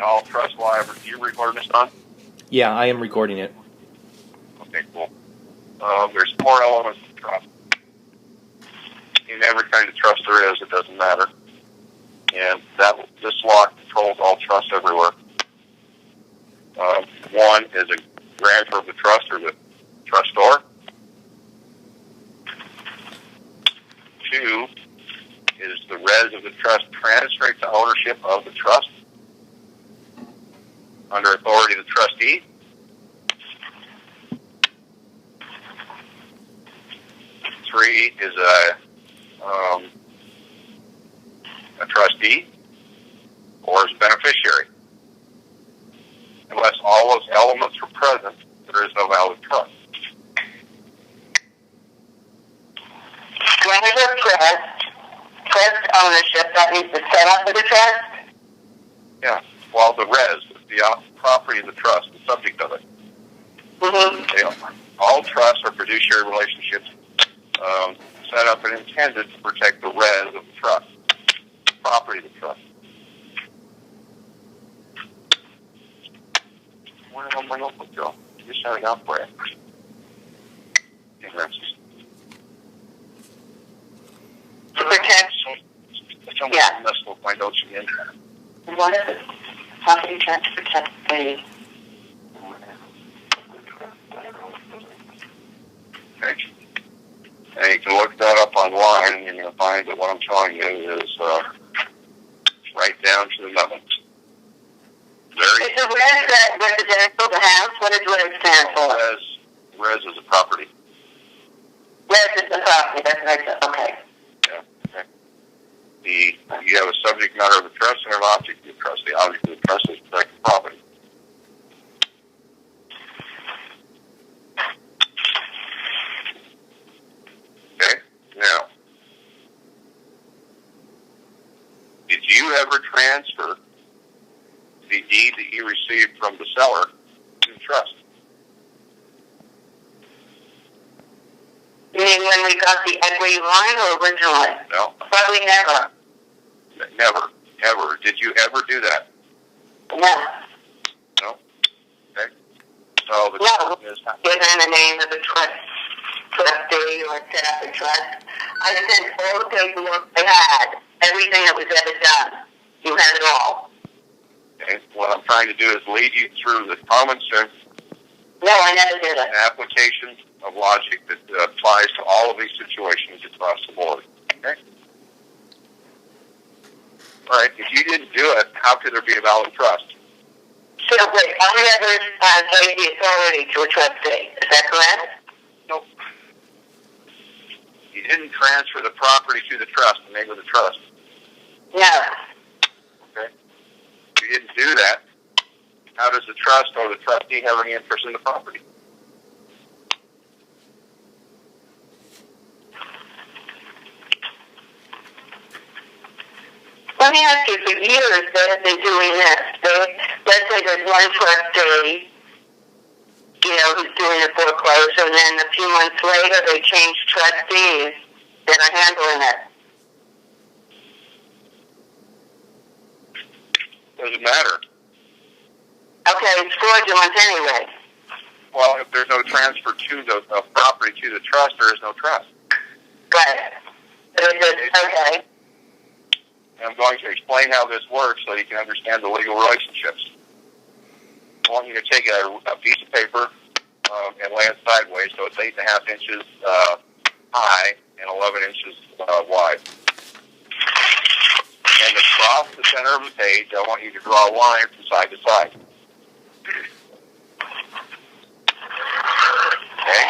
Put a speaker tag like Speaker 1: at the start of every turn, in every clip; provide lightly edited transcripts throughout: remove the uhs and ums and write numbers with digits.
Speaker 1: All trust live. Are you recording this, Don?
Speaker 2: Yeah, I am recording it.
Speaker 1: Okay, cool. There's 4 elements of trust. In every kind of trust there is, it doesn't matter. And this law controls all trust everywhere. 1 is a grantor of the trust or the trustor. 2 is the res of the trust transferred to ownership of the trust under authority of the trustee. 3 is a trustee or is a beneficiary. Unless all those elements are present, there is no valid trust.
Speaker 3: Grantor of trust ownership, that means the setup of the trust?
Speaker 1: Yeah. Well, the res is the property of the trust, the subject of it.
Speaker 3: Mm-hmm.
Speaker 1: All trusts are fiduciary relationships set up and intended to protect the res of the trust, property of the trust. Where did my notebook go? Just shut it out for it.
Speaker 3: To protect.
Speaker 1: Yeah. Mess with my notes again.
Speaker 3: What is it? Property trust to protect the.
Speaker 1: Okay. And you can look that up online, and you're going to find that what I'm telling you is right down to the numbers.
Speaker 3: Is the res that residential, the house? What does res stand for?
Speaker 1: Res is a property.
Speaker 3: Res is the property, that's what I said. Okay.
Speaker 1: Yeah, okay. You have a subject matter of the trust and an object of the trust. The object of the trust is protected property. Okay, now, did you ever transfer the deed that you received from the seller to the trust?
Speaker 3: You mean when we got the equity line or originally?
Speaker 1: No.
Speaker 3: Probably never.
Speaker 1: Never. Ever. Did you ever do that?
Speaker 3: No.
Speaker 1: No? Okay. So the
Speaker 3: No.
Speaker 1: question is,
Speaker 3: Given the name of the trustee or set up a trust. I sent all the paperwork I had, everything that was ever done. You had it all.
Speaker 1: okay, what I'm trying to do is lead you through the common sense
Speaker 3: No, I never did it.
Speaker 1: application of logic that applies to all of these situations across the board. Okay? All right, if you didn't do it, how could there be a valid trust?
Speaker 3: So, wait, I never gave the authority to a trustee. Is that correct?
Speaker 1: Nope. You didn't transfer the property to the trust, the name of the trust.
Speaker 3: No.
Speaker 1: Okay? If you didn't do that, how does the trust or the trustee have any interest in the property?
Speaker 3: Let me ask you, for years they have been doing this. Let's say there's one trustee, who's doing the foreclosure, and then a few months later they change trustees that are handling it.
Speaker 1: Doesn't matter.
Speaker 3: Okay, it's fraudulent anyway.
Speaker 1: Well, if there's no transfer to the property to the trust, there is no trust.
Speaker 3: Right. Okay.
Speaker 1: And I'm going to explain how this works so you can understand the legal relationships. I want you to take a piece of paper and lay it sideways so it's 8.5 inches high and 11 inches wide. And across the center of the page, I want you to draw a line from side to side. Okay?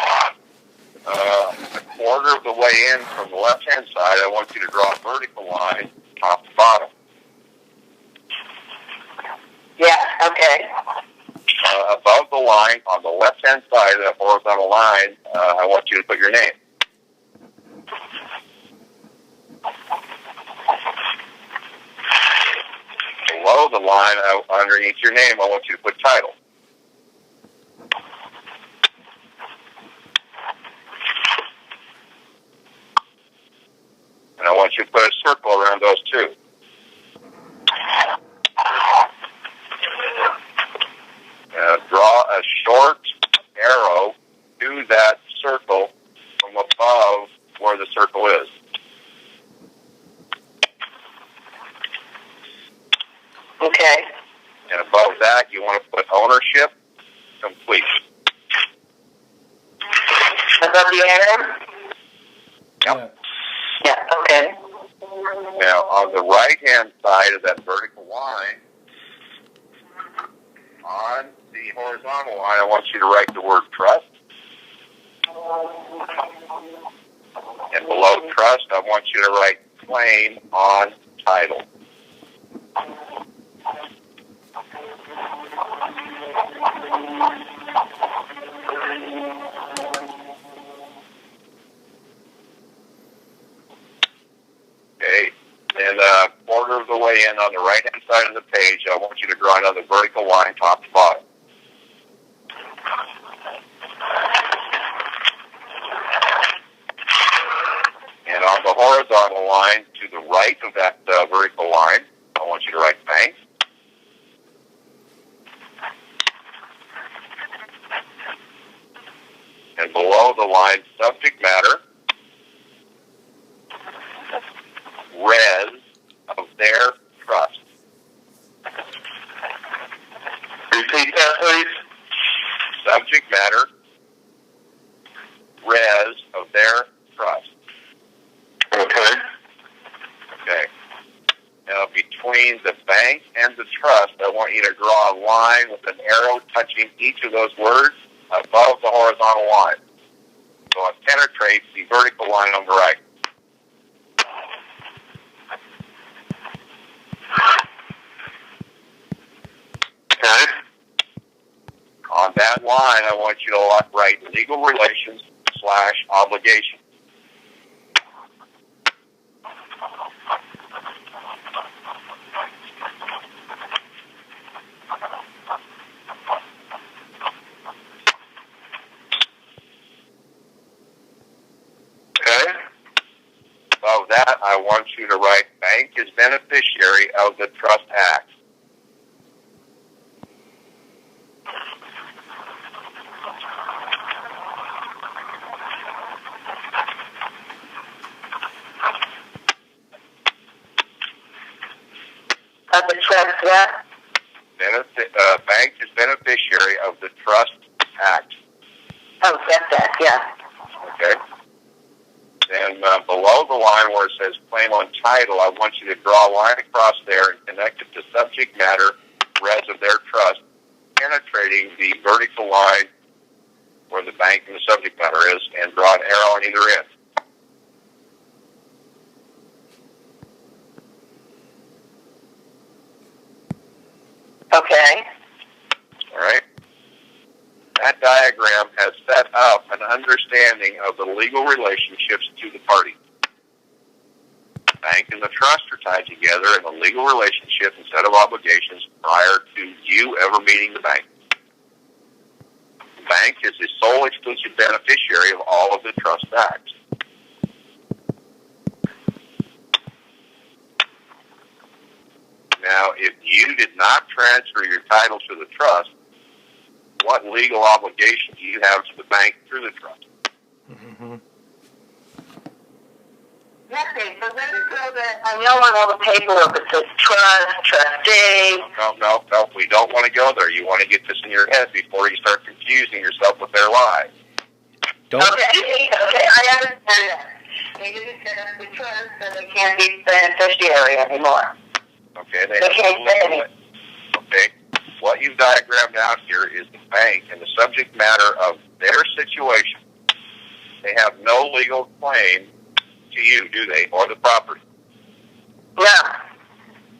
Speaker 1: A quarter of the way in from the left-hand side, I want you to draw a vertical line top to bottom.
Speaker 3: Yeah, okay.
Speaker 1: Above the line, on the left-hand side of that horizontal line, I want you to put your name. Below the line, underneath your name, I want you to put title. And I want you to put a circle around those two.
Speaker 3: Okay.
Speaker 1: And above that, you want to put ownership complete.
Speaker 3: Above the arrow?
Speaker 1: Yep.
Speaker 3: Yeah, okay.
Speaker 1: Now, on the right-hand side of that vertical line, on the horizontal line, I want you to write the word trust. And below trust, I want you to write claim on title. Okay, and a quarter of the way in on the right-hand side of the page, I want you to draw another vertical line top to bottom. And on the horizontal line, to the right of that vertical line, I want you to write bank. And below the line, subject matter, res of their trust.
Speaker 4: Repeat that, please.
Speaker 1: Subject matter, res of their trust.
Speaker 4: Okay.
Speaker 1: Okay. Now, between the bank and the trust, I want you to draw a line with an arrow touching each of those words above the horizontal line. So it penetrates the vertical line on the right.
Speaker 4: Okay.
Speaker 1: On that line, I want you to write legal relations / obligation.
Speaker 4: Okay.
Speaker 1: Above that, I want you to write bank is beneficiary of the Trust Act.
Speaker 3: Of the trust what?
Speaker 1: Bank is beneficiary of the Trust Act.
Speaker 3: Oh, that's that, yeah.
Speaker 1: Okay. Then below the line where it says claim on title, I want you to draw a line across there and connect it to subject matter, res of their trust, penetrating the vertical line where the bank and the subject matter is, and draw an arrow on either end.
Speaker 3: Okay.
Speaker 1: All right? That diagram has set up an understanding of the legal relationships to the party. The bank and the trust are tied together in a legal relationship and set of obligations prior to you ever meeting the bank. The bank is the sole exclusive beneficiary of all of the trust acts. Now, if you did not transfer your title to the trust, what legal obligation do you have to the bank through the trust?
Speaker 2: Mm-hmm.
Speaker 3: Okay, so then it goes that I know on all the paperwork it says trust, trustee.
Speaker 1: No, we don't want to go there. You want to get this in your head before you start confusing yourself with their lies.
Speaker 2: Don't.
Speaker 3: Okay, I understand that. They didn't set up the trust, so they can't be beneficiary anymore.
Speaker 1: Okay,
Speaker 3: They can't say anything.
Speaker 1: Okay, what you've diagrammed out here is the bank and the subject matter of their situation. They have no legal claim to you, do they, or the property?
Speaker 3: No.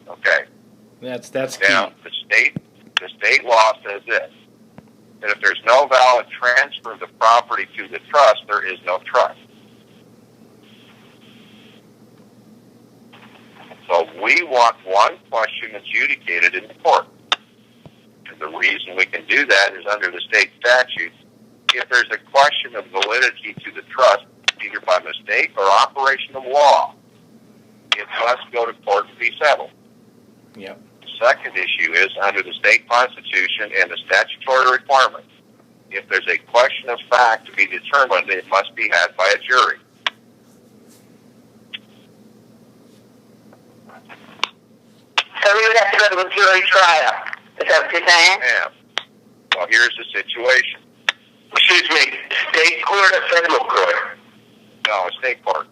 Speaker 1: Okay.
Speaker 2: That's key.
Speaker 1: Now, the state law says this, that if there's no valid transfer of the property to the trust, there is no trust. So we want one question adjudicated in the court. And the reason we can do that is under the state statute. If there's a question of validity to the trust, either by mistake or operation of law, it must go to court to be settled.
Speaker 2: Yep.
Speaker 1: The second issue is under the state constitution and the statutory requirements. If there's a question of fact to be determined, it must be had by a jury.
Speaker 3: So we would have to go to a jury trial. Is that what you're saying?
Speaker 1: Yeah. Well, here's the situation.
Speaker 4: Excuse me, state court or federal court?
Speaker 1: No, state court.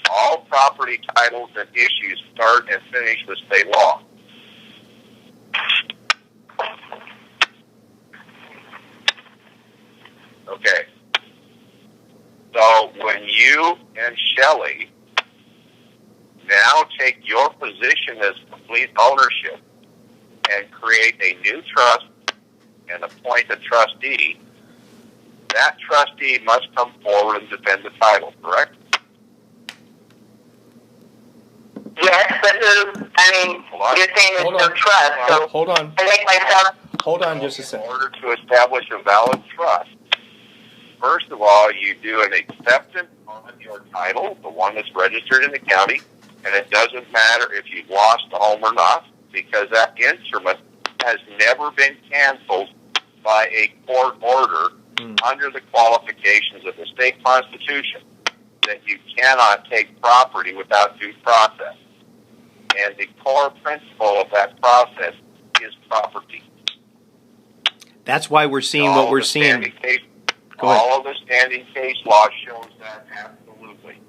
Speaker 1: All property titles and issues start and finish with state law. Okay. So when you and Shelley now take your position as complete ownership and create a new trust and appoint a trustee, that trustee must come forward and defend the title, correct?
Speaker 3: Yes, but who? I mean,
Speaker 1: Hold on.
Speaker 3: you're saying there's
Speaker 2: Hold
Speaker 3: no
Speaker 2: on.
Speaker 3: trust, so
Speaker 2: Hold on.
Speaker 3: I make myself.
Speaker 2: Hold on just a
Speaker 1: In
Speaker 2: second.
Speaker 1: order to establish a valid trust, first of all, you do an acceptance on your title, the one that's registered in the county, and it doesn't matter if you've lost the home or not, because that instrument has never been canceled by a court order under the qualifications of the state constitution that you cannot take property without due process. And the core principle of that process is property.
Speaker 2: That's why we're seeing what we're seeing. Go ahead.
Speaker 1: All of the standing case law shows that absolutely.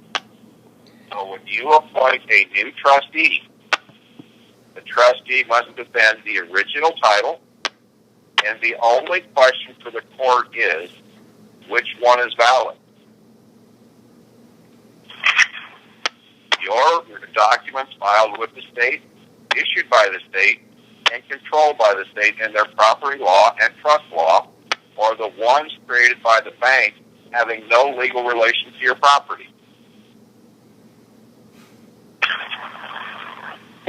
Speaker 1: So when you appoint a new trustee, the trustee must defend the original title, and the only question for the court is, which one is valid? Your documents filed with the state, issued by the state, and controlled by the state in their property law and trust law, or the ones created by the bank having no legal relation to your property.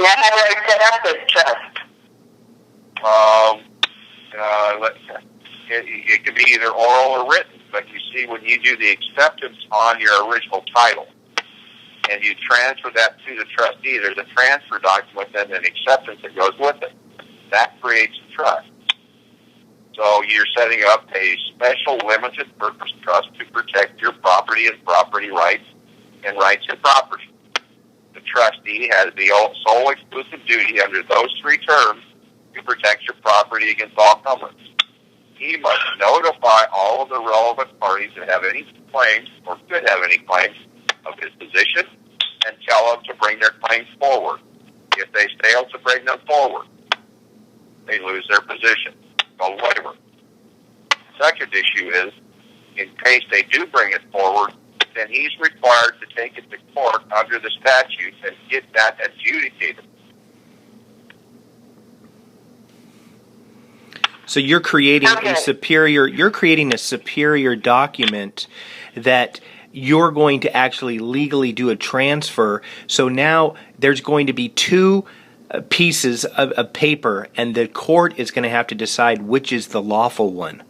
Speaker 3: Now, how do I set up this trust?
Speaker 1: It could be either oral or written, but you see, when you do the acceptance on your original title and you transfer that to the trustee, there's a transfer document and an acceptance that goes with it. That creates a trust. So you're setting up a special limited purpose trust to protect your property and property rights and rights to property. The trustee has the sole exclusive duty under those three terms to protect your property against all comers. He must notify all of the relevant parties that have any claims or could have any claims of his position and tell them to bring their claims forward. If they fail to bring them forward, they lose their position. Called waiver. Second issue is, in case they do bring it forward, then he's required to take it to court under the statute and get that adjudicated.
Speaker 2: So you're creating a superior document that you're going to actually legally do a transfer. So now there's going to be two pieces of paper, and the court is going to have to decide which is the lawful one.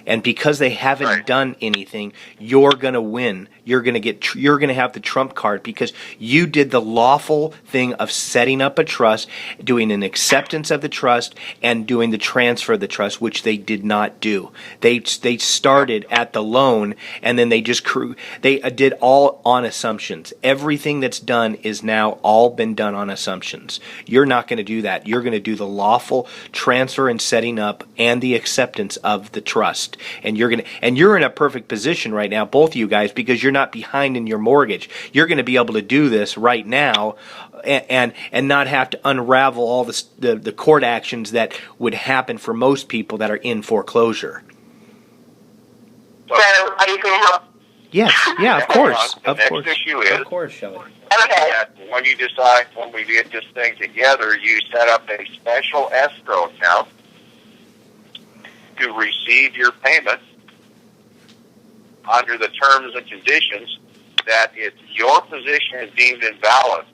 Speaker 2: And because they haven't done anything, you're going to win. You're going to have the trump card because you did the lawful thing of setting up a trust, doing an acceptance of the trust, and doing the transfer of the trust, which they did not do. They started at the loan, and then they did all on assumptions. Everything that's done is now all been done on assumptions. You're not going to do that. You're going to do the lawful transfer and setting up and the acceptance of the trust. And you're in a perfect position right now, both of you guys, because you're not behind in your mortgage. You're going to be able to do this right now, and not have to unravel all the court actions that would happen for most people that are in foreclosure.
Speaker 3: So, are you going to help?
Speaker 2: Yes, yeah, of course,
Speaker 1: The next issue is,
Speaker 2: of course, Shelley.
Speaker 3: Okay.
Speaker 1: that when you decide, when we get this thing together, you set up a special escrow account to receive your payment under the terms and conditions that if your position is deemed invalid,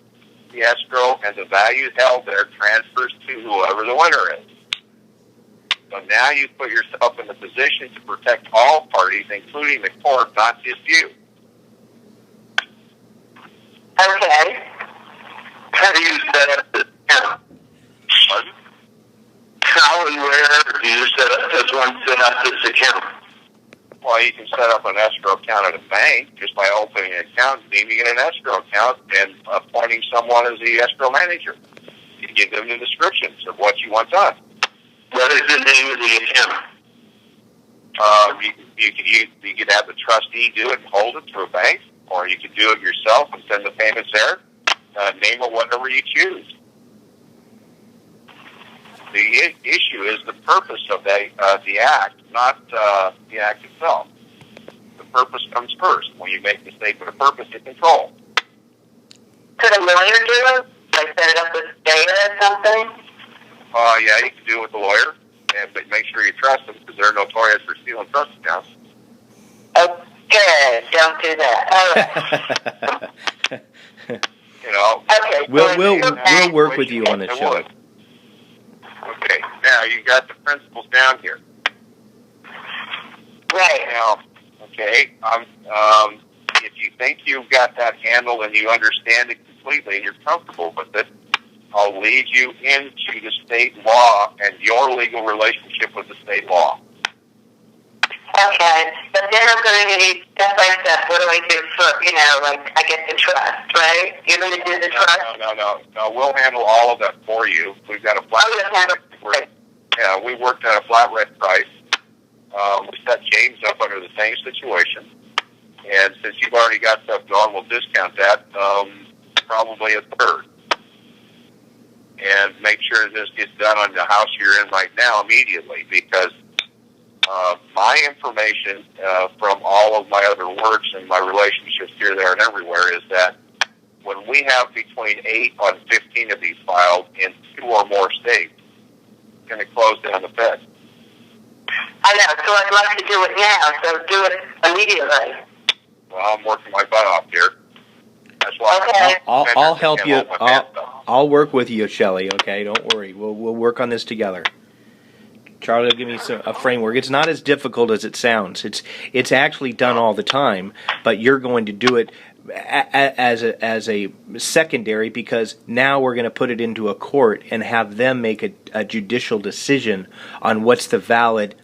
Speaker 1: the escrow and the value held there transfers to whoever the winner is. So now you put yourself in the position to protect all parties, including the court, not just you.
Speaker 3: Okay.
Speaker 4: How do you set up this account?
Speaker 1: Pardon?
Speaker 4: How and where do you does one set up this account?
Speaker 1: Well, you can set up an escrow account at a bank just by opening an account, deeming it an escrow account, and appointing someone as the escrow manager.
Speaker 4: You
Speaker 1: give them the descriptions of what you want done.
Speaker 4: What is the name of the account?
Speaker 1: You could have the trustee do it and hold it through a bank, or you could do it yourself and send the payments there. Name it whatever you choose. The issue is the purpose of the act, not the act itself. The purpose comes first. When you make the statement of purpose, you control.
Speaker 3: Could a lawyer do it? Like set it up with data or something?
Speaker 1: Yeah, you can do it with a lawyer, but make sure you trust them because they're notorious for stealing trust accounts.
Speaker 3: Okay, don't do that. All right.
Speaker 1: You know.
Speaker 3: Okay.
Speaker 2: We'll work with you on this, Shelley.
Speaker 1: Okay, now you got the principles down here.
Speaker 3: Right.
Speaker 1: Now, okay, if you think you've got that handled and you understand it completely and you're comfortable with it, I'll lead you into the state law and your legal relationship with the state law.
Speaker 3: Okay, but then I'm going to need step by step. What do I do for, like I get the trust, right? You're going to do the trust?
Speaker 1: No, we'll handle all of that for you. We've got a flat rate. Yeah, we worked at a flat rate price. We set James up under the same situation. And since you've already got stuff going, we'll discount that probably a third. And make sure this gets done on the house you're in right now immediately, because my information from all of my other works and my relationships here, there, and everywhere is that when we have between 8 and 15 of these filed in 2 or more states, it's going to close down the Fed.
Speaker 3: I know, so I'd like to do it now, so do it immediately.
Speaker 1: Well, I'm working my butt off here. That's why
Speaker 3: Okay.
Speaker 2: I'll help you. I'll work with you, Shelley. Okay, don't worry. We'll work on this together. Charlie will give me a framework. It's not as difficult as it sounds. It's actually done all the time, but you're going to do it as a secondary, because now we're going to put it into a court and have them make a judicial decision on what's the valid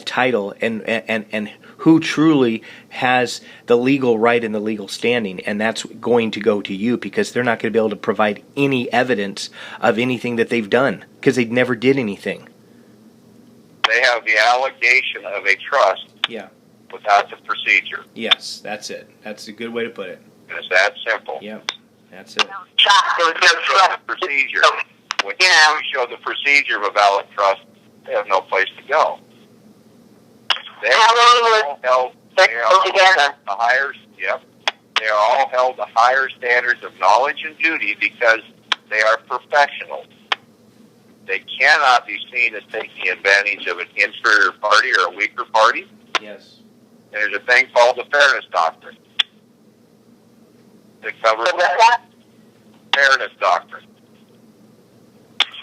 Speaker 2: title and who truly has the legal right and the legal standing, and that's going to go to you, because they're not going to be able to provide any evidence of anything that they've done because they never did anything.
Speaker 1: They have the allegation of a trust without the procedure.
Speaker 2: Yes, that's it. That's a good way to put it.
Speaker 1: It's that simple.
Speaker 2: Yep, that's it.
Speaker 3: There was no trust.
Speaker 1: Procedure. When you show the procedure of a valid trust, they have no place to go.
Speaker 3: How long was they together?
Speaker 1: The higher, they are all held to higher standards of knowledge and duty because they are professionals. They cannot be seen as taking advantage of an inferior party or a weaker party.
Speaker 2: Yes.
Speaker 1: There's a thing called the Fairness Doctrine that covers Fairness Doctrine.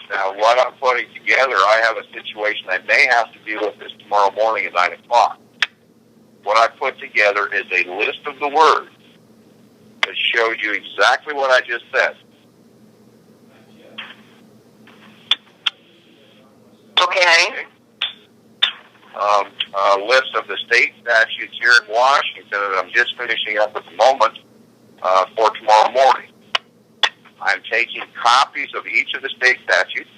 Speaker 1: Now, what I'm putting together, I have a situation I may have to deal with this tomorrow morning at 9 o'clock. What I put together is a list of the words that shows you exactly what I just said.
Speaker 3: Okay.
Speaker 1: A list of the state statutes here in Washington that I'm just finishing up at the moment for tomorrow morning. I'm taking copies of each of the state statutes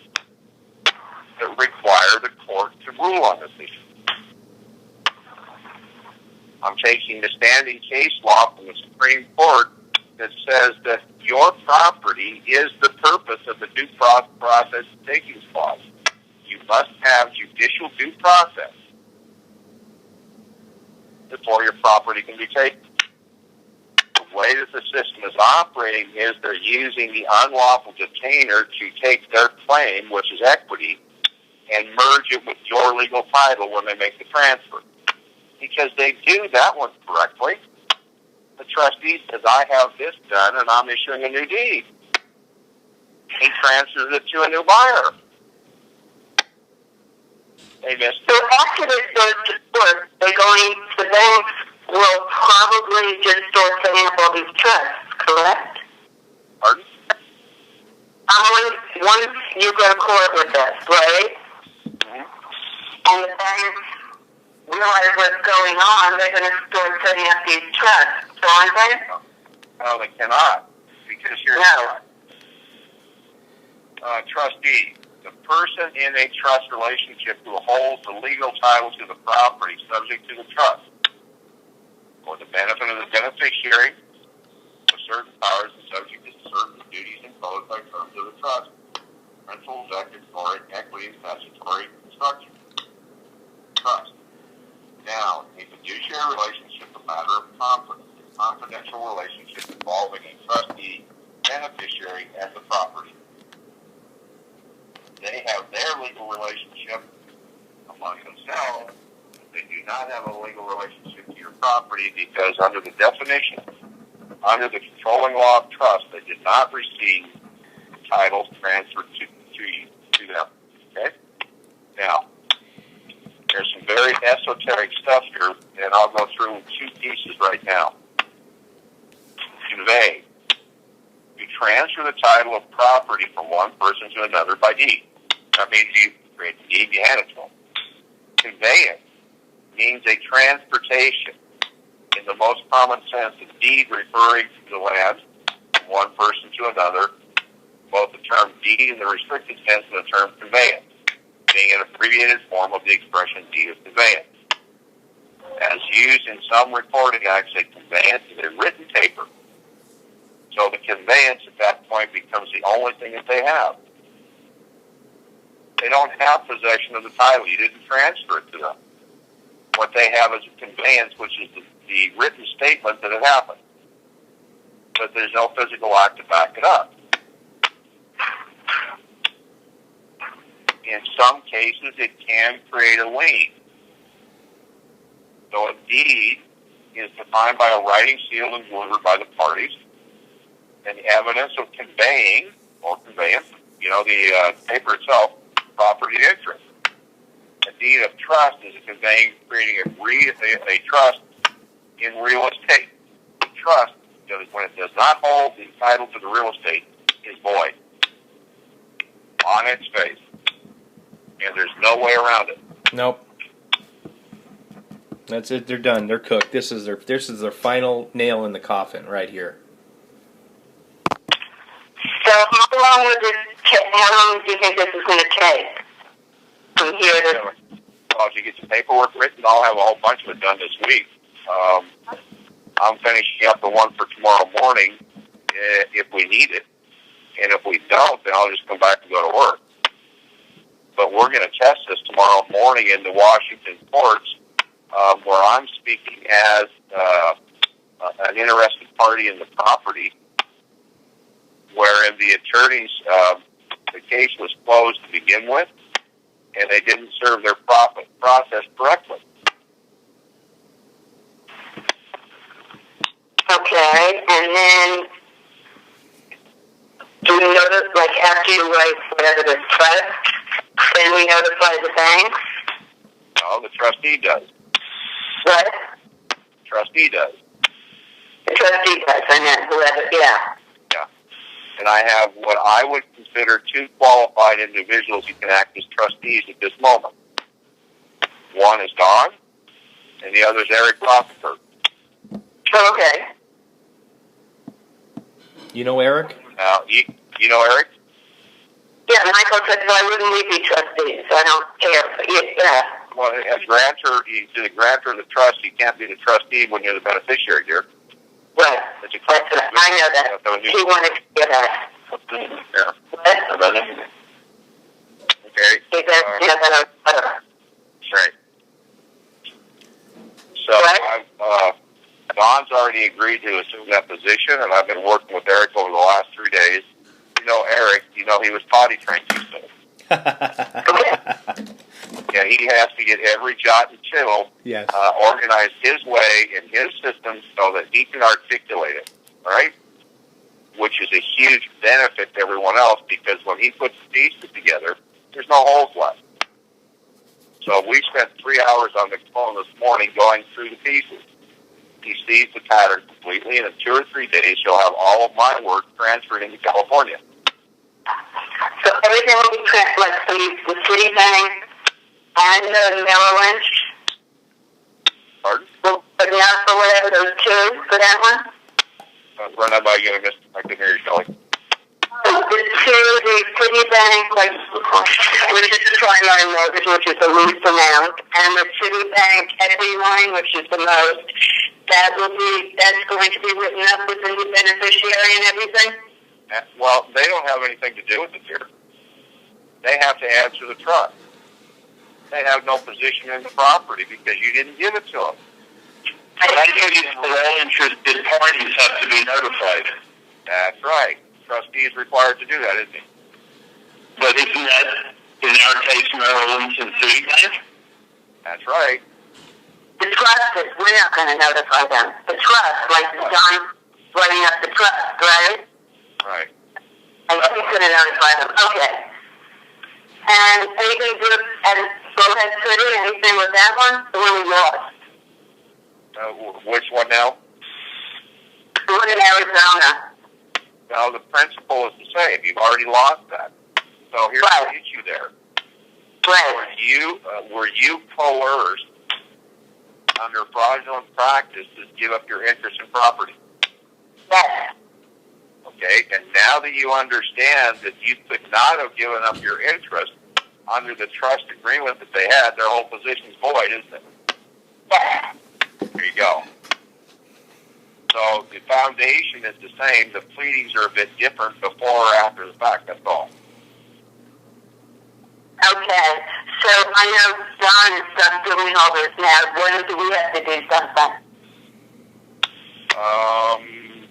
Speaker 1: that require the court to rule on this issue. I'm taking the standing case law from the Supreme Court that says that your property is the purpose of the due process takings clause. You must have judicial due process before your property can be taken. The way that the system is operating is they're using the unlawful detainer to take their claim, which is equity, and merge it with your legal title when they make the transfer. Because they do that one correctly. The trustee says, I have this done and I'm issuing a new deed. He transfers it to a new buyer. They missed it.
Speaker 3: So after this goes to court, the banks will probably just start setting up all these trusts, correct?
Speaker 1: Pardon?
Speaker 3: Once you go to court with this, right?
Speaker 1: Mm-hmm.
Speaker 3: And the banks realize what's going on, they're going to start setting up these trusts, aren't they?
Speaker 1: No, they cannot. Because you're trustee. The person in a trust relationship who holds the legal title to the property subject to the trust, for the benefit of the beneficiary, with certain powers and subject to certain duties imposed by terms of the trust, principles, equity, and statutory construction. Trust. Now, a fiduciary relationship is a matter of confidence, a confidential relationship involving a trustee, beneficiary, and the property. They have their legal relationship among themselves. They do not have a legal relationship to your property because under the definition, under the controlling law of trust, they did not receive titles transferred to them. Okay? Now, there's some very esoteric stuff here, and I'll go through two pieces right now. Convey. You transfer the title of property from one person to another by deed. That means you create the deed, you hand it to them. Conveyance means a transportation. In the most common sense, a deed referring to the land from one person to another, both the term deed in the restricted sense and the term conveyance, being an abbreviated form of the expression deed of conveyance. As used in some recording acts, a conveyance is a written paper. So the conveyance at that point becomes the only thing that they have. They don't have possession of the title. You didn't transfer it to them. What they have is a conveyance, which is the written statement that it happened. But there's no physical act to back it up. In some cases, it can create a lien. So a deed is defined by a writing sealed and delivered by the parties. And evidence of conveying, or conveyance, the paper itself, property and interest. A deed of trust is a conveying, creating a trust in real estate. The trust, when it does not hold the title to the real estate, is void. On its face. And there's no way around it.
Speaker 2: Nope. That's it. They're done. They're cooked. This is their final nail in the coffin right here.
Speaker 3: So how long do you think this is going to take from here to...
Speaker 1: Well, if you get the paperwork written, I'll have a whole bunch of it done this week. I'm finishing up the one for tomorrow morning if we need it. And if we don't, then I'll just come back and go to work. But we're going to test this tomorrow morning in the Washington courts, where I'm speaking as an interested party in the property, wherein the attorneys, the case was closed to begin with, and they didn't serve their process correctly.
Speaker 3: Okay, and then do we notice, like after you write whatever the trust, then we notify the bank?
Speaker 1: No, the trustee does.
Speaker 3: What?
Speaker 1: Trustee does.
Speaker 3: The trustee does, and then whoever, yeah.
Speaker 1: Yeah. And I have what I would consider two qualified individuals who can act as trustees at this moment. One is Don, and the other is Eric Rothenberg.
Speaker 3: Oh, okay.
Speaker 2: You know Eric?
Speaker 1: Now, you know Eric?
Speaker 3: Yeah, Michael said, why wouldn't we be trustees? I don't care. But yeah.
Speaker 1: Well, as the grantor of the trust, you can't be the trustee when you're the beneficiary, dear.
Speaker 3: Right.
Speaker 1: That's
Speaker 3: right. I know that. He wanted to get that.
Speaker 1: Yeah.
Speaker 3: What?
Speaker 1: Okay. Right. So, Don's already agreed to assume that position, and I've been working with Eric over the last 3 days. You know Eric, he was potty trained Tuesday. Yeah, he has to get every jot and tittle organized his way in his system so that he can articulate it, all right? Which is a huge benefit to everyone else because when he puts the pieces together, there's no holes left. So we spent 3 hours on the phone this morning going through the pieces. He sees the pattern completely, and in 2 or 3 days, he'll have all of my work transferred into California.
Speaker 3: So everything will be transferred, like the Citibank and the Merrill Lynch?
Speaker 1: Pardon?
Speaker 3: Well, but not for whatever those two for that one?
Speaker 1: Run that by again, I couldn't hear you, Shelley.
Speaker 3: the Citibank, which is the primary mortgage, which is the least amount, and the Citibank equity line, which is the most, that's going to be written up with the new beneficiary and everything?
Speaker 1: Well, they don't have anything to do with it here. They have to answer the trust. They have no position in the property because you didn't give it to them.
Speaker 4: I think all interested parties have to be notified.
Speaker 1: That's right. Trustee is required to do that, isn't he?
Speaker 4: But isn't that, in our case, Merrill Lynch and Citibank?
Speaker 1: That's right.
Speaker 3: The trust is, we're not going to notify them. The trust, like John writing up the trust, right?
Speaker 1: Right.
Speaker 3: And he's going to notify them. Okay. And anything good, and go ahead, City, anything with that one? The one we lost.
Speaker 1: Which one now?
Speaker 3: The one in Arizona.
Speaker 1: Now, the principle is the same. You've already lost that. So here's
Speaker 3: Right.
Speaker 1: the issue there.
Speaker 3: Right.
Speaker 1: Were you coerced under fraudulent practice to give up your interest in property?
Speaker 3: Yes.
Speaker 1: Okay, and now that you understand that you could not have given up your interest under the trust agreement that they had, their whole position's void, isn't it?
Speaker 3: Yes.
Speaker 1: There you go. So the foundation is the same. The pleadings are a bit different before or after the fact, that's all.
Speaker 3: Okay. So I know John is done doing all this now. When do we have to do something?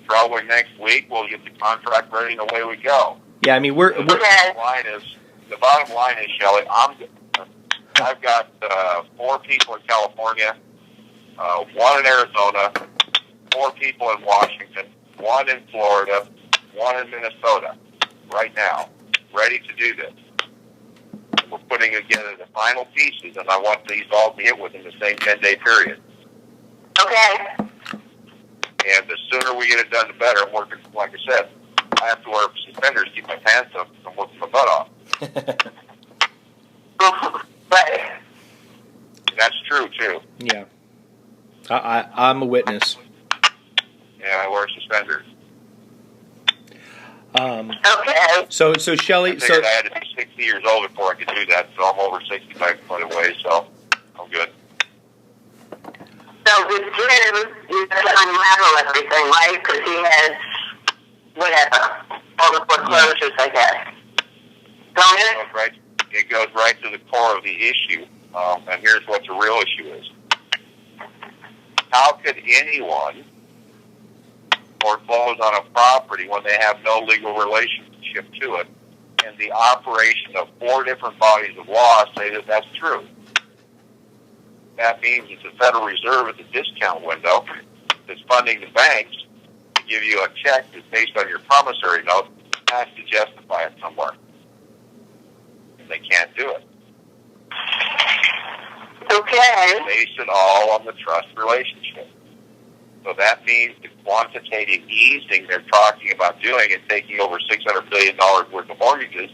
Speaker 1: Probably next week we'll get the contract ready and away we go.
Speaker 2: Yeah, I mean, we're
Speaker 3: Okay.
Speaker 1: The bottom line is, Shelley, I've got 4 people in California, 1 in Arizona, 4 people in Washington, 1 in Florida, 1 in Minnesota, right now, ready to do this. We're putting together the final pieces, and I want these all to hit within the same 10-day period.
Speaker 3: Okay.
Speaker 1: And the sooner we get it done, the better. I'm working, like I said, I have to wear suspenders to keep my pants up. I'm working my butt off.
Speaker 3: Right.
Speaker 1: That's true, too.
Speaker 2: yeah. I'm a witness.
Speaker 1: Yeah, I wear suspenders.
Speaker 3: Okay.
Speaker 2: So Shelley,
Speaker 1: I figured I had to be 60 years old before I could do that, so I'm over 65 foot away, so I'm good.
Speaker 3: So with Jim, you have to unravel everything, right? Because he has, whatever, all the foreclosures, I guess. Don't it?
Speaker 1: It goes right to the core of the issue, and here's what the real issue is. How could anyone foreclose on a property when they have no legal relationship to it, and the operation of 4 different bodies of law say that that's true? That means it's the Federal Reserve at the discount window that's funding the banks to give you a check that's based on your promissory note, has to justify it somewhere. And they can't do it.
Speaker 3: Okay.
Speaker 1: Base it all on the trust relationship. So that means the quantitative easing they're talking about doing and taking over $600 billion worth of mortgages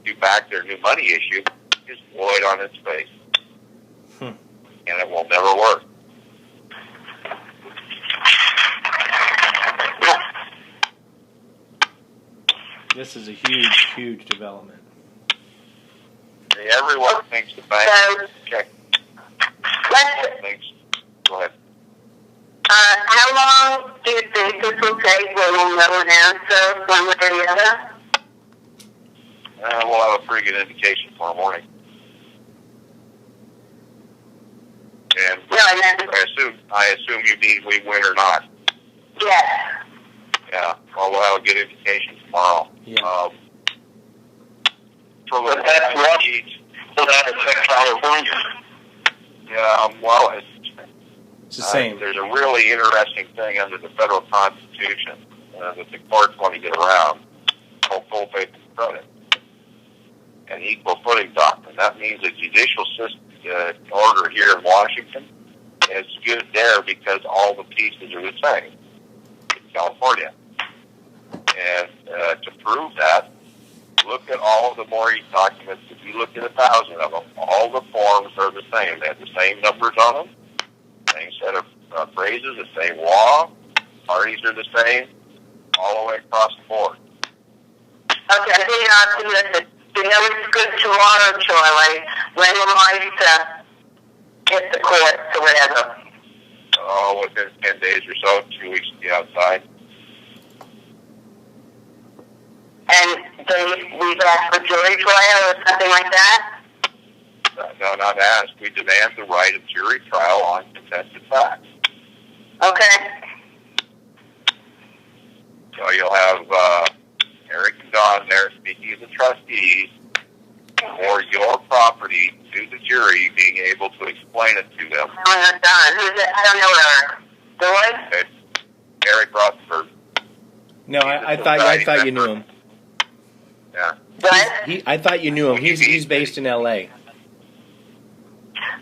Speaker 1: to back their new money issue is void on its face. And it will never work.
Speaker 2: this is a huge, huge development.
Speaker 1: Everyone thinks the bank check.
Speaker 3: Let's,
Speaker 1: Go ahead.
Speaker 3: how long do you think this will take when we'll know an answer one way or the other?
Speaker 1: We'll have a pretty good indication tomorrow morning. And
Speaker 3: No, I meant,
Speaker 1: I assume you mean we win or not.
Speaker 3: yes.
Speaker 1: Yeah. Well, we'll have a good indication tomorrow.
Speaker 2: Yeah.
Speaker 4: But that's rough. So that affects California.
Speaker 1: Yeah. Well,
Speaker 2: It's the same.
Speaker 1: There's a really interesting thing under the federal Constitution that the courts want to get around called full faith and credit and equal footing doctrine. That means the judicial system order here in Washington is good there because all the pieces are the same in California. And to prove that, look at all of the mortgage documents. If you look at 1,000 of them, all the forms are the same. They have the same numbers on them, same set of phrases, the same law. Parties are the same, all the way across the board.
Speaker 3: Okay, I'm being optimistic. You know it's good tomorrow, Charlie. When am I to get the courts or whatever?
Speaker 1: Oh, within 10 days or so, 2 weeks to be outside.
Speaker 3: And we've asked for jury trial or something like that?
Speaker 1: No, not asked. We demand the right of jury trial on contested facts.
Speaker 3: Okay.
Speaker 1: So you'll have Eric and Don there speaking as the trustees for your property to the jury, being able to explain it to them.
Speaker 3: I'm not done. Who's it? I don't know her. Boy?
Speaker 1: Okay. Eric Rothenberg.
Speaker 2: No, I thought you knew him.
Speaker 1: Yeah.
Speaker 3: What?
Speaker 2: I thought you knew him. He's based in L.A.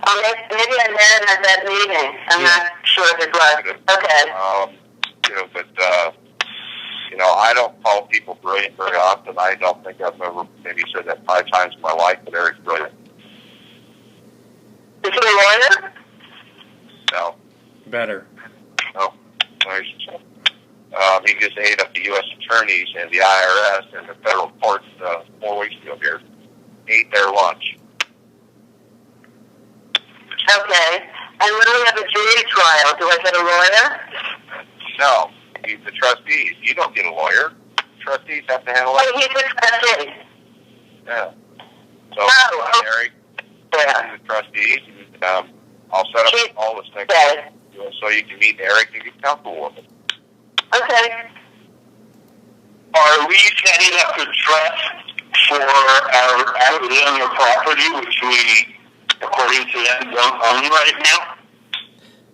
Speaker 3: Oh, maybe I met him at that meeting. I'm not sure if it was. Okay.
Speaker 1: But I don't call people brilliant very often. I don't think I've ever maybe said that 5 times in my life, but Eric's brilliant.
Speaker 3: Is he a lawyer?
Speaker 1: No.
Speaker 2: Better.
Speaker 1: No. He just ate up the U.S. attorneys and the IRS and the federal courts 4 weeks ago here. Ate their lunch.
Speaker 3: Okay. And when we have a jury trial, do I get a lawyer?
Speaker 1: No. He's the trustees. You don't get a lawyer. Trustees have to handle it.
Speaker 3: Oh, he's a trustee.
Speaker 1: Yeah. So, Eric,
Speaker 3: Yeah.
Speaker 1: the trustees, and I'll set up all this thing so you can meet Eric and get comfortable with it.
Speaker 3: Okay.
Speaker 4: Are we setting up a trust for our outlying property, which we, according to them, don't own right now?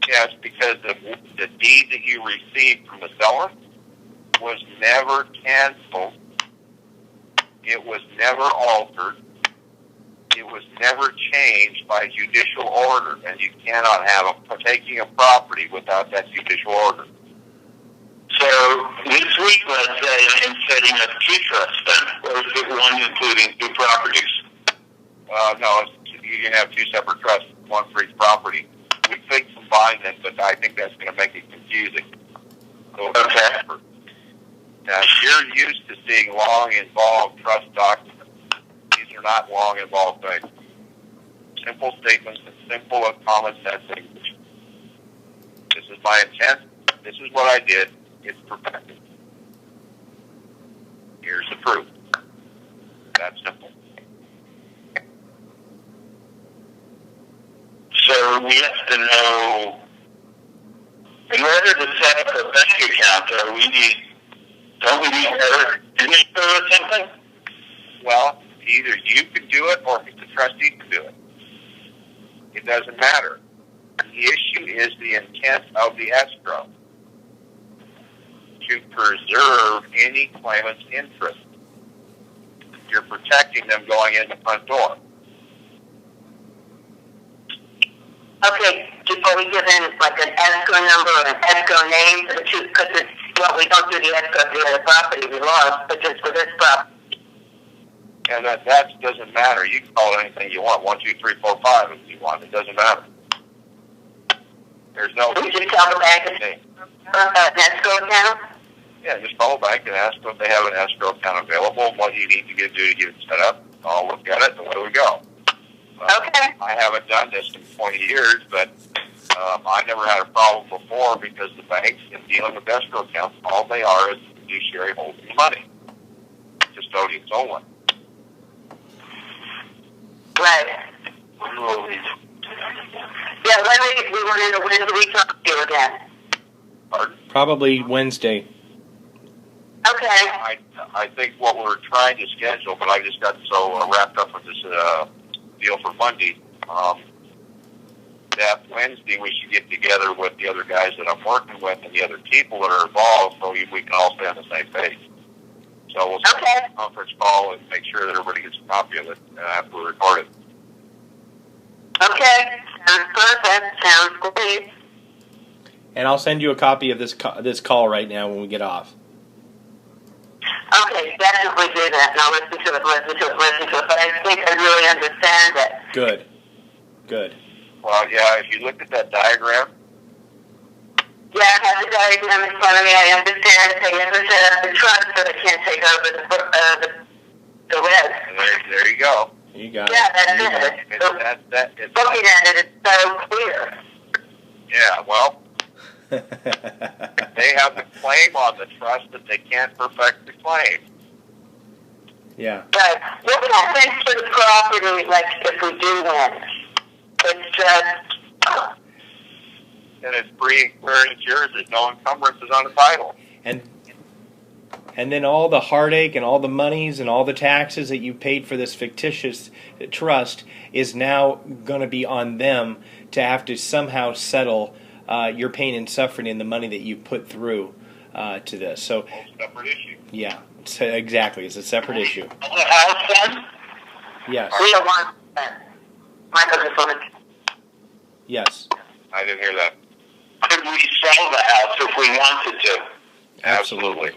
Speaker 1: Yes, because the deed that you received from the seller was never canceled. It was never altered. It was never changed by judicial order, and you cannot have taking a property without that judicial order.
Speaker 4: So this week, let's say, I am setting up 2 trusts then, or is it one including 2 properties?
Speaker 1: No, you can have 2 separate trusts, one for each property. We could combine them, but I think that's going to make it confusing. So,
Speaker 4: okay.
Speaker 1: Now, you're used to seeing long, involved trust documents. These are not long, involved things. Simple statements and simple and common sense English. This is my intent. This is what I did. It's perfected. Here's the proof. That's simple.
Speaker 4: So we have to know, in order to set up a bank account, don't we need her signature or something?
Speaker 1: Well, either you can do it or the trustee can do it. It doesn't matter. The issue is the intent of the escrow to preserve any claimant's interest. You're protecting them going in the front door.
Speaker 3: Okay, before we give in like an escrow number or an escrow name, because we don't do the escrow for the other property we lost, but just for this property.
Speaker 1: And that doesn't matter. You can call it anything you want. 1, 2, 3, 4, 5 if you want. It doesn't matter. There's no...
Speaker 3: We just tell the bank an escrow account?
Speaker 1: Yeah, just call the bank and ask them if they have an escrow account available and what you need to do to get it set up. I'll look at it and away we go.
Speaker 3: Okay.
Speaker 1: I haven't done this in 20 years, but I never had a problem before because the banks, in dealing with escrow accounts, all they are is fiduciary holding the money. Custodians only.
Speaker 3: Right. Yeah, we want to know when do we talk to you again?
Speaker 1: Pardon?
Speaker 2: Probably Wednesday.
Speaker 3: Okay.
Speaker 1: I think what we're trying to schedule, but I just got so wrapped up with this deal for Monday, that Wednesday we should get together with the other guys that I'm working with and the other people that are involved so we can all stay on the same page. So we'll set up a conference call and make sure that everybody gets a copy of it after we record it.
Speaker 3: Okay. Sounds perfect. Sounds great.
Speaker 2: And I'll send you a copy of this call right now when we get off.
Speaker 3: Okay, definitely do that. And I'll listen to it. But I think I really understand it.
Speaker 2: Good.
Speaker 1: Well, yeah, if you look at that diagram,
Speaker 3: Yeah, I have the diagram in front of me. I understand. I understand the trust, but I can't take over the the rest.
Speaker 1: And there you go.
Speaker 2: You got
Speaker 3: Yeah,
Speaker 2: it.
Speaker 3: that's
Speaker 2: You got
Speaker 3: it.
Speaker 2: it.
Speaker 1: It's
Speaker 3: Looking at it, it's so clear.
Speaker 1: yeah, well, they have the claim on the trust that they can't perfect the claim.
Speaker 2: Yeah.
Speaker 3: But what happens to the property, like, if we do win? It's just,
Speaker 1: And it's free and clear and it's yours. There's no encumbrances on the title.
Speaker 2: And then all the heartache and all the monies and all the taxes that you paid for this fictitious trust is now going to be on them to have to somehow settle your pain and suffering in the money that you put through to this. So,
Speaker 1: Whole separate issue.
Speaker 2: yeah, exactly. It's a separate issue.
Speaker 4: The house then?
Speaker 2: Yes.
Speaker 3: we don't want that. Michael just wanted to.
Speaker 2: Yes.
Speaker 1: I didn't hear that.
Speaker 4: Could we sell the house if we wanted to?
Speaker 2: Absolutely.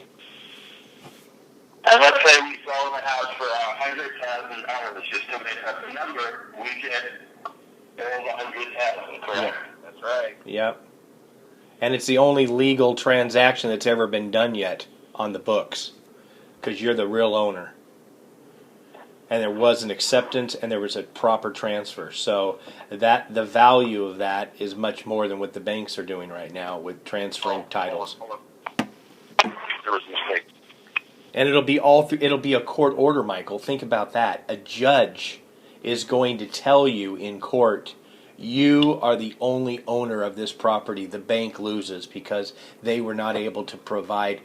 Speaker 4: And let's say we sell the house for $100,000, just to make up the number, we get all the $100,000, correct?
Speaker 1: That's right.
Speaker 2: Yep. And it's the only legal transaction that's ever been done yet on the books, because you're the real owner. And there was an acceptance and there was a proper transfer. So that the value of that is much more than what the banks are doing right now with transferring titles.
Speaker 1: Hold on. There was a mistake.
Speaker 2: And it'll be all through, it'll be a court order, Michael. Think about that. A judge is going to tell you in court, you are the only owner of this property. The bank loses because they were not able to provide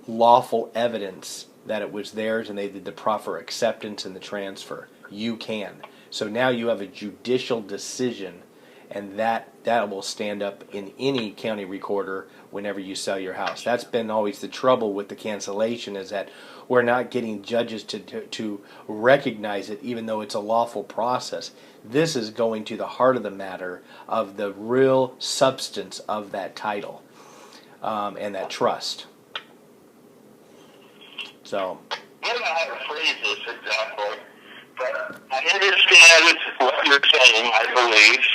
Speaker 2: lawful evidence that it was theirs and they did the proper acceptance and the transfer. You can. So now you have a judicial decision, and that will stand up in any county recorder whenever you sell your house. That's been always the trouble with the cancellation, is that we're not getting judges to recognize it, even though it's a lawful process. This is going to the heart of the matter of the real substance of that title and that trust. So,
Speaker 4: I don't know how to phrase this exactly, but I understand what you're saying, I believe.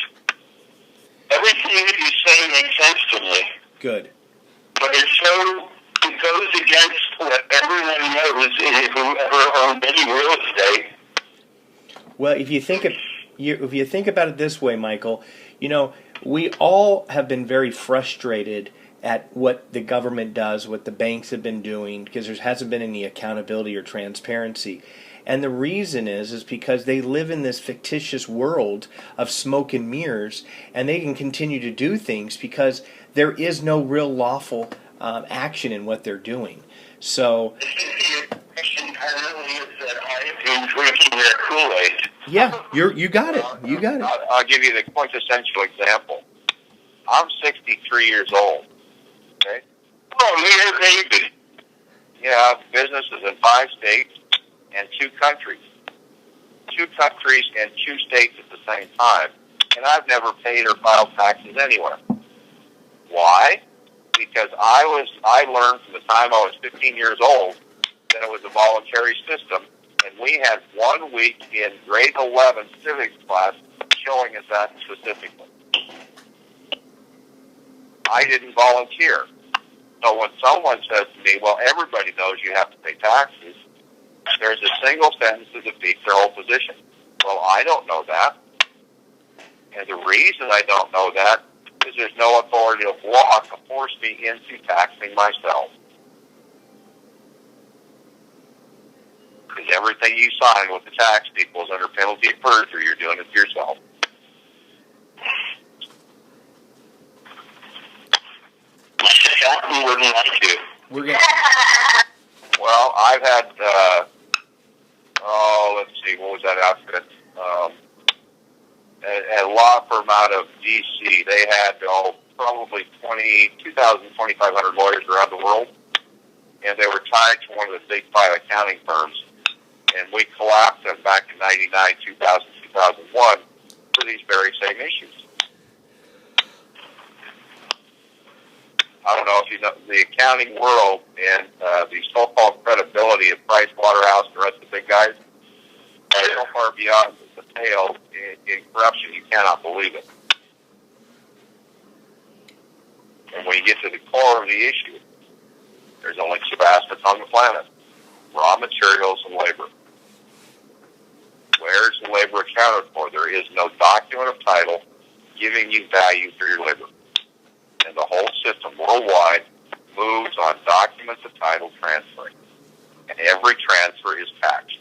Speaker 4: Everything that you say makes sense to me.
Speaker 2: good.
Speaker 4: But it goes against what everyone knows who ever owned any real estate.
Speaker 2: Well, if you think about it this way, Michael, we all have been very frustrated at what the government does, what the banks have been doing, because there hasn't been any accountability or transparency. And the reason is because they live in this fictitious world of smoke and mirrors, and they can continue to do things because there is no real lawful action in what they're doing. So,
Speaker 4: The question apparently is that I have been drinking their Kool-Aid.
Speaker 2: yeah, you got it. You got it.
Speaker 1: I'll give you the quintessential example. I'm 63 years old. Okay?
Speaker 4: Oh, you're a baby.
Speaker 1: Yeah, businesses in 5 states and 2 countries. 2 countries and 2 states at the same time. And I've never paid or filed taxes anywhere. Why? Because I learned from the time I was 15 years old that it was a voluntary system, and we had 1 week in grade 11 civics class showing us that specifically. I didn't volunteer. So when someone says to me, well, everybody knows you have to pay taxes, there's a single sentence that defeats their whole position. Well, I don't know that. And the reason I don't know that is there's no authority of law to force me into taxing myself. Because everything you sign with the tax people is under penalty of perjury. You're doing it to yourself.
Speaker 4: My accountant wouldn't like you.
Speaker 2: We're gonna.
Speaker 1: Well, I've had, let's see, what was that outfit? A law firm out of D.C. They had, probably 2,500 lawyers around the world, and they were tied to one of the big 5 accounting firms. And we collapsed them back in 99, 2000, 2001 for these very same issues. I don't know if you know the accounting world and the so-called credibility of Price Waterhouse and the rest of the big guys are so far beyond the pale in corruption you cannot believe it. And when you get to the core of the issue, there's only 2 aspects on the planet: raw materials and labor. Where's the labor accounted for? There is no document of title giving you value for your labor. And the whole system worldwide moves on documents of title transferring. And every transfer is taxed.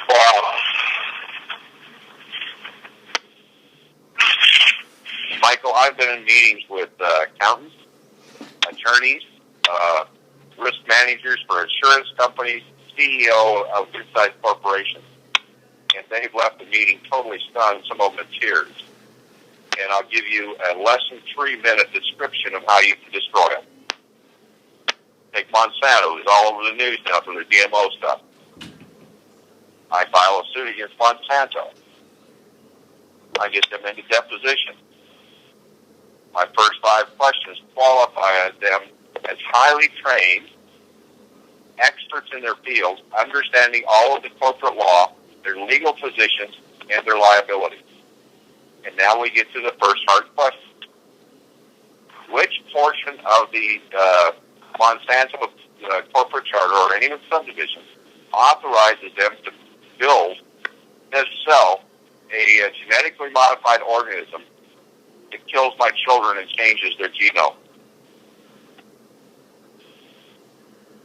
Speaker 4: Wow.
Speaker 1: Michael, I've been in meetings with accountants, attorneys, risk managers for insurance companies, CEO of good-sized corporations, and they've left the meeting totally stunned, some of them in tears. And I'll give you a less than 3-minute description of how you can destroy them. Take Monsanto, who's all over the news now for their GMO stuff. I file a suit against Monsanto. I get them into deposition. My first 5 questions qualify them as highly trained, experts in their fields, understanding all of the corporate law, their legal positions, and their liabilities. And now we get to the first hard question. Which portion of the Monsanto corporate charter or any of the subdivisions authorizes them to build themselves a genetically modified organism that kills my children and changes their genome?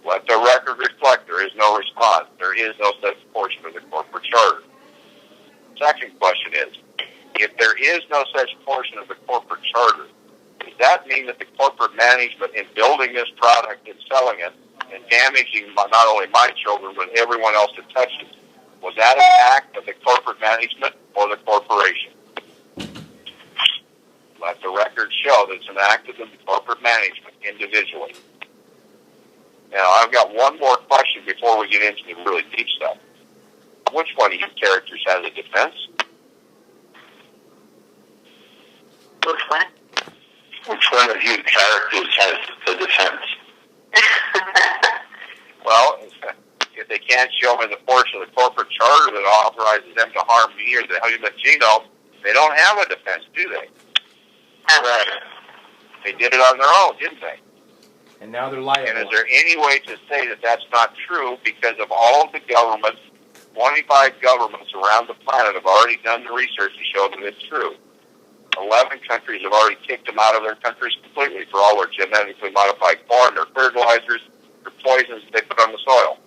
Speaker 1: Let the record reflect there is no response. There is no such portion of the corporate charter. Second question is, if there is no such portion of the corporate charter, does that mean that the corporate management in building this product and selling it and damaging not only my children but everyone else that touches it, was that an act of the corporate management or the corporation? Let the record show that it's an act of the corporate management individually. Now, I've got one more question before we get into the really deep stuff. Which one of you characters has a defense?
Speaker 3: Which one?
Speaker 4: Which one of you characters has the defense?
Speaker 1: Well, if they can't show me the portion of the corporate charter that authorizes them to harm me or the human genome, they don't have a defense, do they?
Speaker 4: Right.
Speaker 1: They did it on their own, didn't they?
Speaker 2: And now they're liable.
Speaker 1: And is there any way to say that that's not true because of all of the governments, 25 governments around the planet have already done the research to show that it's true? 11 countries have already kicked them out of their countries completely for all their genetically modified corn, their fertilizers, their poisons they put on the soil.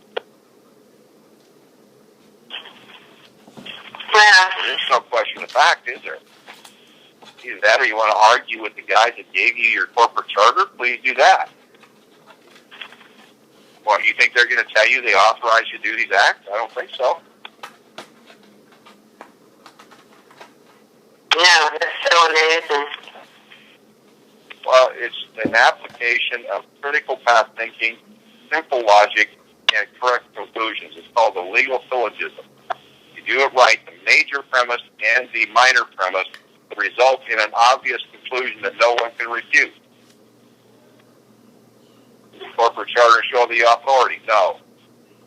Speaker 3: Well,
Speaker 1: There's no question of fact, is there? Either that or you want to argue with the guys that gave you your corporate charter, please do that. Well, you think they're going to tell you they authorize you to do these acts? I don't think so.
Speaker 3: no, that's so amazing.
Speaker 1: Well, it's an application of critical path thinking, simple logic, and correct conclusions. It's called the legal syllogism. You do it right, the major premise and the minor premise result in an obvious conclusion that no one can refute. Corporate charter show the authority? No.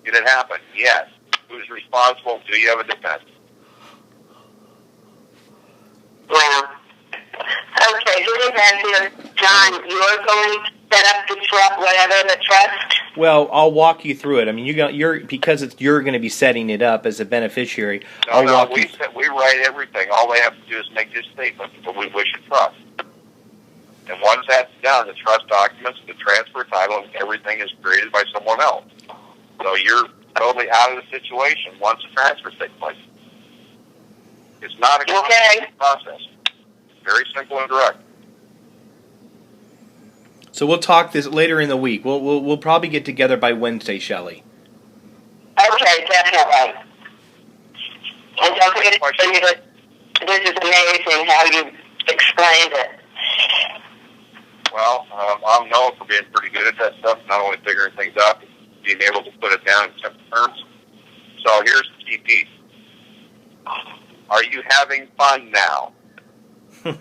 Speaker 1: Did it happen? Yes. Who's responsible? Do you have a defense?
Speaker 3: Well, okay, getting back here, John, you're going to set up the trust, whatever the trust.
Speaker 2: Well, I'll walk you through it. I mean, you're going to be setting it up as a beneficiary.
Speaker 1: We write everything. All they have to do is make this statement, but we wish a trust. And once that's done, the trust documents, the transfer title, and everything is created by someone else. So you're totally out of the situation once the transfer takes place. It's not a complicated process. Very simple and direct.
Speaker 2: So we'll talk this later in the week. We'll probably get together by Wednesday, Shelley.
Speaker 3: Okay, definitely. And don't forget to tell me that this is amazing how you explained it.
Speaker 1: Well, I'm known for being pretty good at that stuff, not only figuring things out, but being able to put it down in simple terms. So here's the key piece. Are you having fun now?
Speaker 3: Well,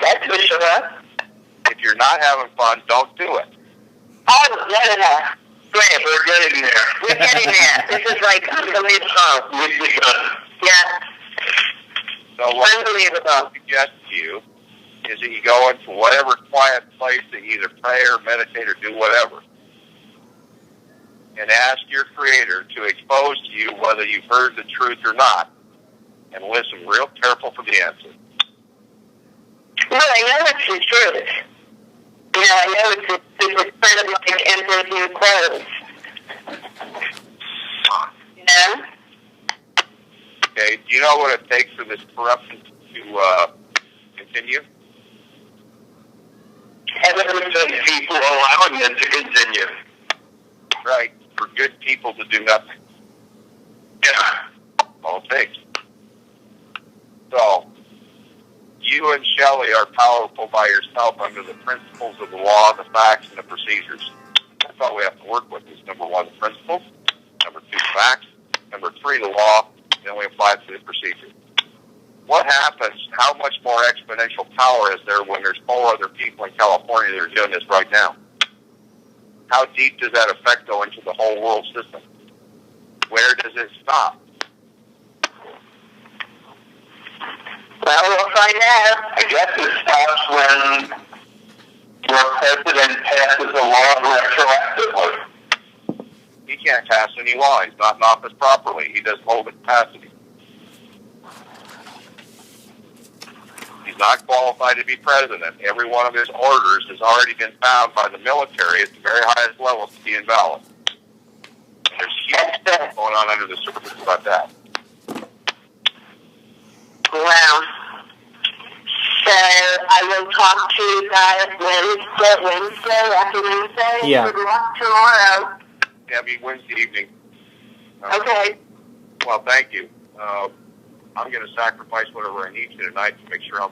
Speaker 3: that's for sure.
Speaker 1: If you're not having fun, don't do it.
Speaker 3: Oh, no.
Speaker 4: Great, we're getting there.
Speaker 3: We're getting there. This is like unbelievable.
Speaker 4: We've begun.
Speaker 3: Yeah,
Speaker 1: So what
Speaker 3: unbelievable.
Speaker 1: I suggest to you is that you go into whatever quiet place that you either pray or meditate or do whatever. and ask your Creator to expose to you whether you've heard the truth or not. And listen real careful for the answer.
Speaker 3: Well, I know it's the truth. You know, I know it's kind of like Emperor's New Clothes. You know?
Speaker 1: Okay, do you know what it takes for this corruption to continue?
Speaker 4: Evidence of people allowing it to continue.
Speaker 1: Right, for good people to do nothing.
Speaker 4: Yeah.
Speaker 1: All it takes. So, you and Shelley are powerful by yourself under the principles of the law, the facts, and the procedures. That's all we have to work with is number 1, the principles, number 2, the facts, number 3, the law, and then we apply it to the procedure. What happens, how much more exponential power is there when there's 4 other people in California that are doing this right now? How deep does that effect go into the whole world system? Where does it stop?
Speaker 3: Well, we'll find out.
Speaker 4: I guess it stops when your president passes a law retroactively.
Speaker 1: He can't pass any law. He's not in office properly. He doesn't hold the capacity. He's not qualified to be president. Every one of his orders has already been found by the military at the very highest levels to be invalid. And there's huge stuff going on under the surface about that.
Speaker 3: Wow. So I will talk to you guys after Wednesday.
Speaker 2: Yeah.
Speaker 3: Good luck tomorrow.
Speaker 1: Yeah, I mean, Wednesday evening.
Speaker 3: Okay.
Speaker 1: Well, thank you. I'm going to sacrifice whatever I need to tonight to make sure I'm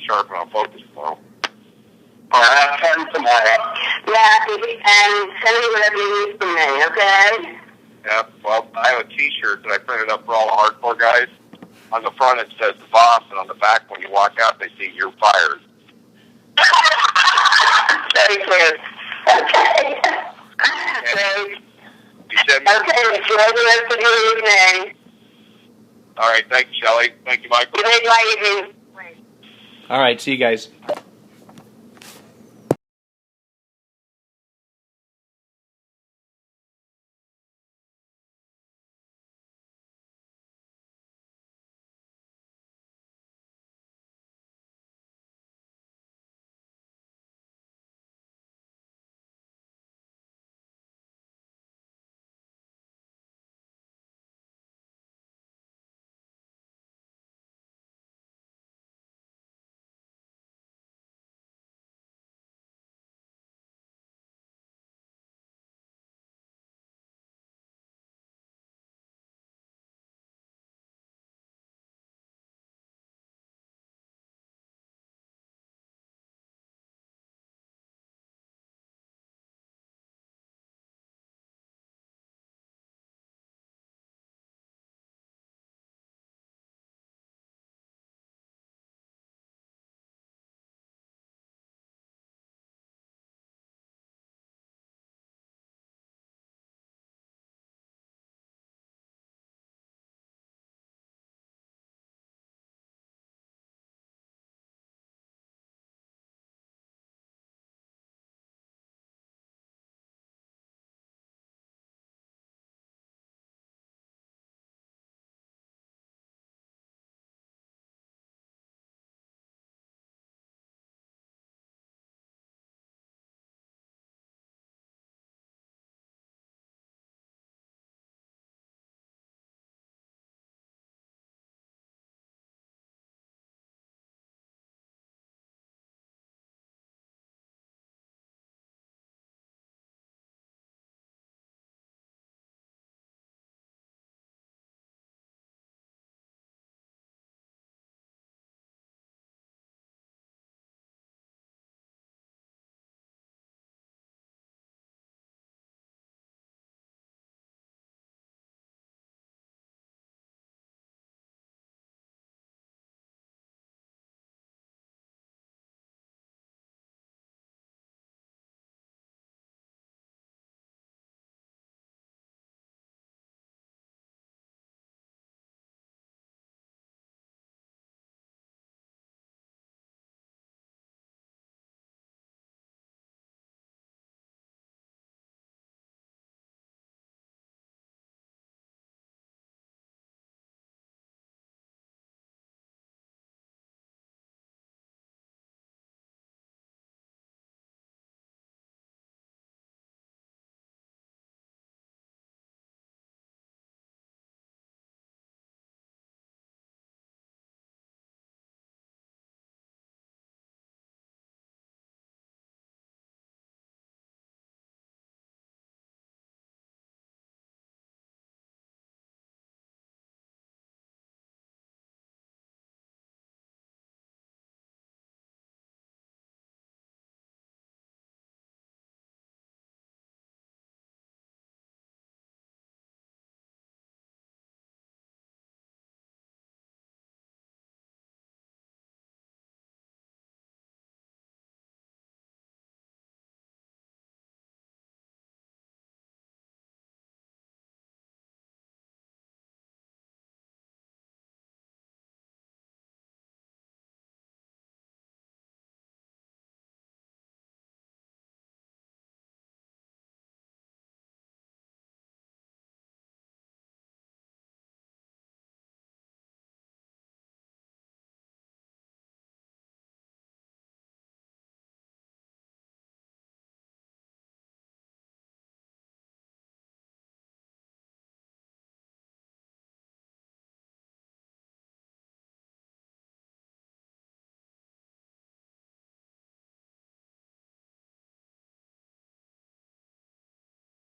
Speaker 1: sharp and I'm focused tomorrow.
Speaker 4: Or have fun tomorrow.
Speaker 3: Yeah, and send me whatever you need from me, okay?
Speaker 1: Yeah, well, I have a T-shirt that I printed up for all the hardcore guys. On the front it says the boss, and on the back when you walk out they see you're fired.
Speaker 3: Very good. Okay.
Speaker 1: Okay. You said me?
Speaker 3: Okay, enjoy the rest of your evening.
Speaker 1: All right, thank you, Shelley. Thank you, Michael.
Speaker 3: Good night, evening.
Speaker 2: All right, see you guys.